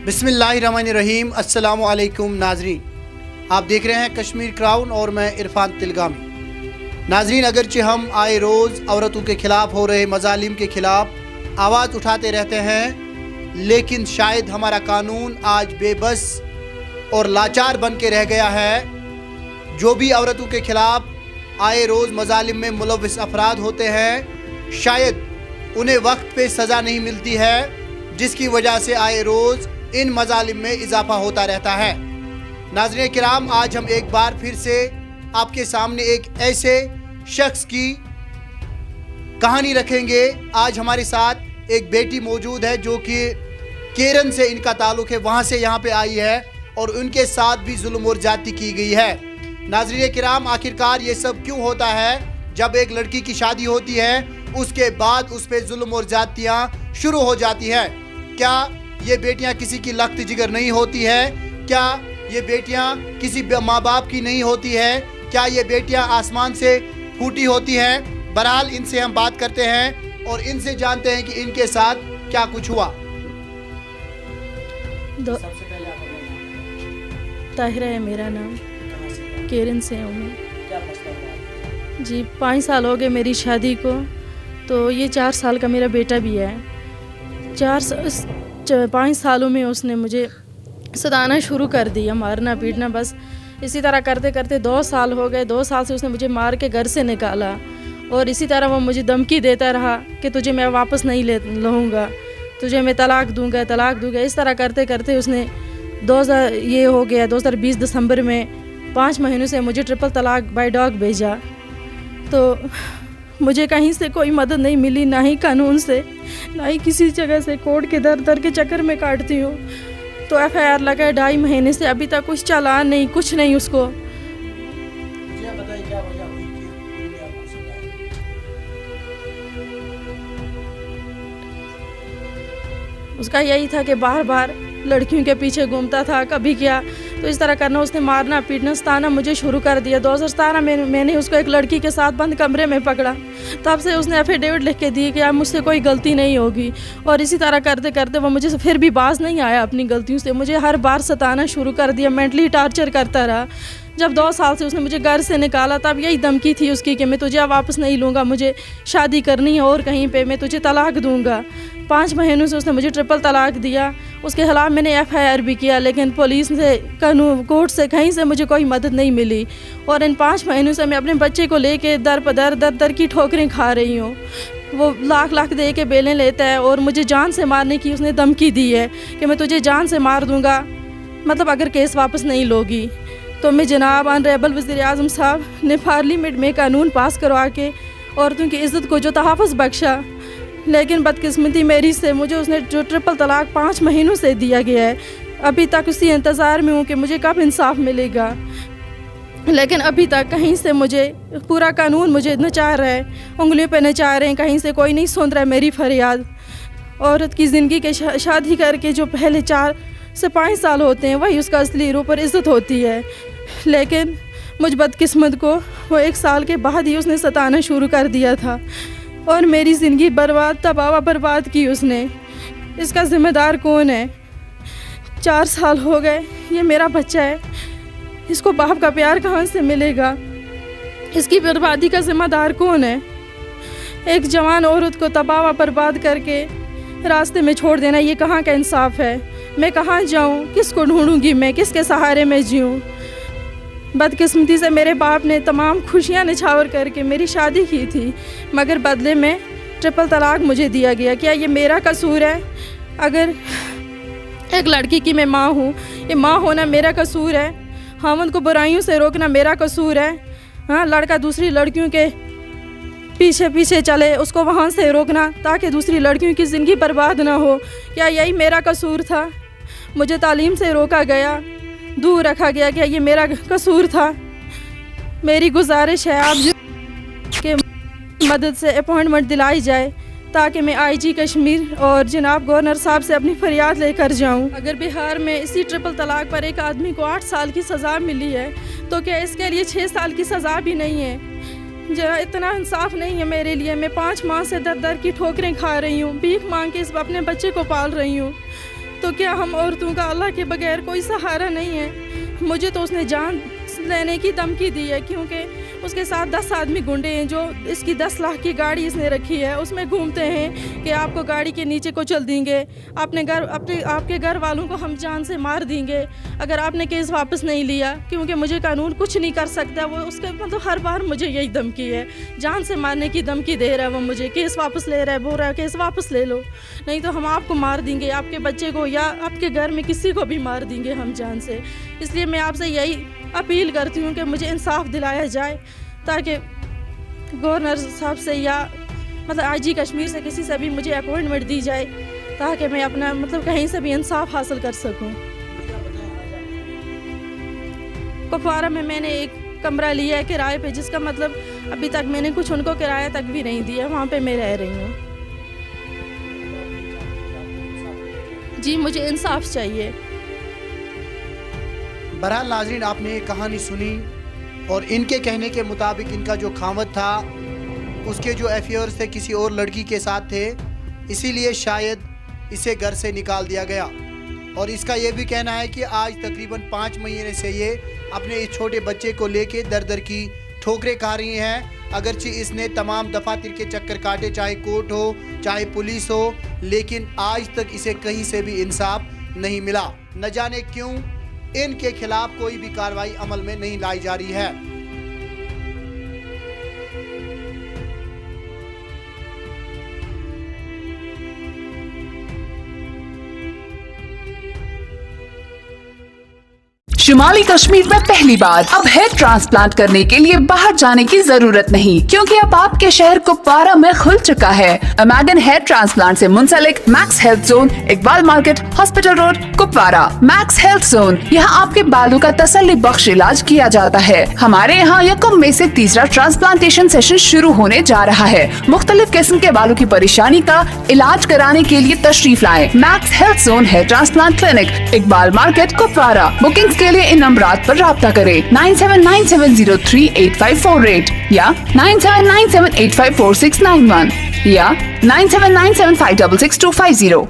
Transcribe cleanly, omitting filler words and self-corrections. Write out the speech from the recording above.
बिस्मिल्लाहिर्रहमानिर्रहीम। अस्सलामु अलैकुम नाजरीन, आप देख रहे हैं कश्मीर क्राउन और मैं इरफान तिलगामी। नाजरीन, अगरचे हम आए रोज़ औरतों के ख़िलाफ़ हो रहे मज़ालिम के ख़िलाफ़ आवाज़ उठाते रहते हैं, लेकिन शायद हमारा कानून आज बेबस और लाचार बन के रह गया है। जो भी औरतों के ख़िलाफ़ आए रोज़ मज़ालिम में मुलव्विस अफराद होते हैं, शायद उन्हें वक्त पे सज़ा नहीं मिलती है, जिसकी वजह से आए रोज़ इन मज़ालिम में इजाफा होता रहता है। नाज़रीन किराम, आज हम एक बार फिर से आपके सामने एक ऐसे शख्स की कहानी रखेंगे। आज हमारे साथ एक बेटी मौजूद है जो कि केरन से इनका ताल्लुक़ है, वहाँ से यहाँ पे आई है और उनके साथ भी जुल्म और ज़्यादती की गई है। नाज़रीन किराम, आखिरकार ये सब क्यों होता है? जब एक लड़की की शादी होती है उसके बाद उस पर जुल्म और ज़्यादतियाँ शुरू हो जाती है। क्या ये बेटियां किसी की लख्त जिगर नहीं होती है? क्या ये बेटियां किसी माँ बाप की नहीं होती है? क्या ये बेटियां आसमान से फूटी होती हैं? बहरहाल इनसे हम बात करते हैं और इनसे जानते हैं कि इनके साथ क्या कुछ हुआ। सबसे पहले ताहिरा है मेरा नाम, केरन से हूँ मैं। क्या मसला हुआ? जी 5 साल हो गए मेरी शादी को, तो ये 4 साल का मेरा बेटा भी है। 5 सालों में उसने मुझे सताना शुरू कर दिया, मारना पीटना। बस इसी तरह करते करते 2 साल हो गए। 2 साल से उसने मुझे मार के घर से निकाला और इसी तरह वो मुझे धमकी देता रहा कि तुझे मैं वापस नहीं लूँगा, तुझे मैं तलाक दूँगा, तलाक दूँगा। इस तरह करते करते उसने 2020 दिसंबर में 5 महीनों से मुझे ट्रिपल तलाक बाय डॉग भेजा। तो मुझे कहीं से कोई मदद नहीं मिली, ना ही कानून से, ना ही किसी जगह से। कोर्ट के दर दर के चक्कर में काटती हूँ। तो FIR लगा 2.5 महीने से, अभी तक कुछ चालान नहीं, कुछ नहीं उसको। क्या वजह हुई कि आपको सताया? उसका यही था कि बार बार लड़कियों के पीछे घूमता था, कभी क्या तो इस तरह करना। उसने मारना पीटना सताना मुझे शुरू कर दिया। 2017 में मैंने उसको एक लड़की के साथ बंद कमरे में पकड़ा, तब से उसने एफिडेविट लिख के दी कि अब मुझसे कोई गलती नहीं होगी। और इसी तरह करते करते वो मुझे फिर भी बाज नहीं आया अपनी गलतियों से। मुझे हर बार सताना शुरू कर दिया, मेंटली टार्चर करता रहा। जब 2 साल से उसने मुझे घर से निकाला, तब यही धमकी थी उसकी कि मैं तुझे वापस नहीं लूँगा, मुझे शादी करनी है और कहीं पे, मैं तुझे तलाक दूँगा। 5 महीनों से उसने मुझे ट्रिपल तलाक दिया। उसके खिलाफ़ मैंने FIR भी किया, लेकिन पुलिस से, कानून, कोर्ट से, कहीं से मुझे कोई मदद नहीं मिली। और इन 5 महीनों से मैं अपने बच्चे को लेके दर पर दर की ठोकरें खा रही हूँ। वो लाख दे के बेलें लेता है और मुझे जान से मारने की उसने धमकी दी है कि मैं तुझे जान से मार दूँगा, मतलब अगर केस वापस नहीं लोगी। तो मैं जनाब ऑनरेबल वज़ीर-ए-आज़म साहब ने पार्लियामेंट में कानून पास करवा के औरतों की इज़्ज़त को जो तहफ़्फ़ुज़ बख्शा, लेकिन बदकिस्मती मेरी से मुझे उसने जो ट्रिपल तलाक 5 महीनों से दिया गया है, अभी तक उसी इंतज़ार में हूँ कि मुझे कब इंसाफ मिलेगा। लेकिन अभी तक कहीं से मुझे पूरा कानून मुझे नचा रहा है, उंगलियों पे नचा रहे हैं, कहीं से कोई नहीं सुन रहा है मेरी फरियाद। औरत की ज़िंदगी के शादी करके जो पहले 4 से 5 साल होते हैं, वही उसका असली रूप और इज़्ज़त होती है। लेकिन मुझ बदकिस्मत को वो 1 साल के बाद ही उसने सताना शुरू कर दिया था और मेरी ज़िंदगी बर्बाद, तबाह बर्बाद की उसने। इसका ज़िम्मेदार कौन है? 4 साल हो गए, ये मेरा बच्चा है, इसको बाप का प्यार कहाँ से मिलेगा? इसकी बर्बादी का ज़िम्मेदार कौन है? एक जवान औरत को तबाह बर्बाद करके रास्ते में छोड़ देना, ये कहाँ का इंसाफ है? मैं कहाँ जाऊँ? किसको ढूंढूंगी मैं? किसके सहारे में जीऊँ? बदकिस्मती से मेरे बाप ने तमाम खुशियाँ निछावर करके मेरी शादी की थी, मगर बदले में ट्रिपल तलाक मुझे दिया गया। क्या ये मेरा कसूर है? अगर एक लड़की की मैं माँ हूँ, ये माँ होना मेरा कसूर है? हामद को बुराइयों से रोकना मेरा कसूर है? हाँ, लड़का दूसरी लड़कियों के पीछे पीछे चले, उसको वहाँ से रोकना ताकि दूसरी लड़कियों की ज़िंदगी बर्बाद ना हो, क्या यही मेरा कसूर था? मुझे तालीम से रोका गया, दूर रखा गया, क्या ये मेरा कसूर था? मेरी गुजारिश है आप के मदद से अपॉइंटमेंट दिलाई जाए ताकि मैं IG कश्मीर और जनाब गवर्नर साहब से अपनी फरियाद लेकर जाऊं। अगर बिहार में इसी ट्रिपल तलाक पर एक आदमी को 8 साल की सज़ा मिली है, तो क्या इसके लिए 6 साल की सज़ा भी नहीं है? जरा इतना इंसाफ नहीं है मेरे लिए। मैं 5 माह से दर दर की ठोकरें खा रही हूँ, भीख मांग के इस अपने बच्चे को पाल रही हूँ। तो क्या हम औरतों का अल्लाह के बगैर कोई सहारा नहीं है। मुझे तो उसने जान लेने की धमकी दी है, क्योंकि उसके साथ 10 आदमी गुंडे हैं जो इसकी 10 लाख की गाड़ी इसने रखी है, उसमें घूमते हैं कि आपको गाड़ी के नीचे को चल देंगे, आपके घर वालों को हम जान से मार देंगे अगर आपने केस वापस नहीं लिया, क्योंकि मुझे कानून कुछ नहीं कर सकता। वो उसके मतलब हर बार मुझे यही धमकी है, जान से मारने की धमकी दे रहा है वो मुझे, केस वापस ले रहा है, बोल रहा है केस वापस ले लो, नहीं तो हम आपको मार देंगे, आपके बच्चे को या आपके घर में किसी को भी मार देंगे हम जान से। इसलिए मैं आपसे यही अपील करती हूँ कि मुझे इंसाफ दिलाया जाए, ताकि गवर्नर साहब से या मतलब आईजी कश्मीर से किसी से भी मुझे अपॉइंटमेंट दी जाए, ताकि मैं अपना मतलब कहीं से भी इंसाफ हासिल कर सकूँ। कुपवारा में मैंने एक कमरा लिया है किराए पे, जिसका मतलब अभी तक मैंने कुछ उनको किराया तक भी नहीं दिया, वहाँ पे मैं रह रही हूँ। जी मुझे इंसाफ चाहिए। बहरहाल नाज़रीन, आपने ये कहानी सुनी और इनके कहने के मुताबिक इनका जो खामद था उसके जो अफेयर्स थे किसी और लड़की के साथ थे, इसीलिए शायद इसे घर से निकाल दिया गया। और इसका ये भी कहना है कि आज तकरीबन 5 महीने से ये अपने इस छोटे बच्चे को लेके दर दर की ठोकरें खा रही हैं। अगरचे इसने तमाम दफातर के चक्कर काटे, चाहे कोर्ट हो चाहे पुलिस हो, लेकिन आज तक इसे कहीं से भी इंसाफ नहीं मिला। न जाने क्यों इनके खिलाफ कोई भी कार्रवाई अमल में नहीं लाई जा रही है। शुमाली कश्मीर में पहली बार अब हेयर ट्रांसप्लांट करने के लिए बाहर जाने की जरूरत नहीं, क्योंकि अब आपके शहर कुपवारा में खुल चुका है अमेगन हेयर ट्रांसप्लांट से मुंसलिक Max health Zone, Iqbal market, hospital road, Kupwara. Max health Zone, यहाँ आपके बालों का तसल्ली बख्श इलाज किया जाता है। हमारे यहाँ यकम मई से तीसरा ट्रांसप्लांटेशन सेशन शुरू होने जा रहा है। मुख्तलिफ किस्म के बालों की परेशानी का इलाज कराने के लिए तशरीफ लाएं। Max health zone hair transplant clinic, Iqbal market, Kupwara. Bookings के लिए इन नंबरात पर राब्ता करें 9797038548 या 9797854691 या 9797566250।